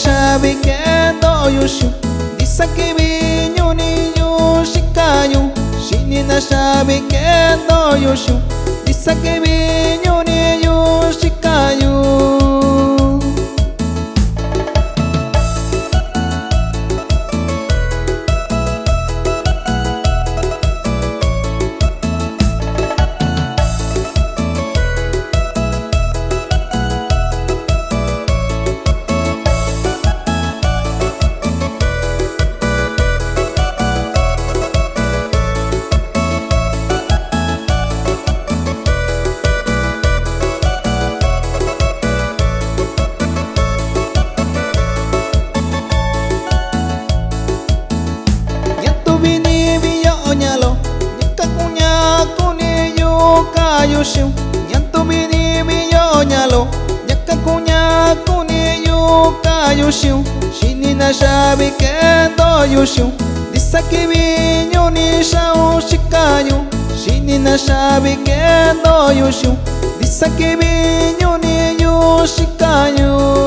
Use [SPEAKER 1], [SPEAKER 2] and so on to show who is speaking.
[SPEAKER 1] shabi kendo yushu disaki binyu ni yushikayu shini na shabi kendo yushu disaki binyu ni yushikayu yushu nyanto bini biyo nyalo nyaka kunya kuni yuka yushu shini na shabi kendo yushu disaki binyu ni shau shikayu shini na shabi kendo yushu disaki binyu ni yushikayu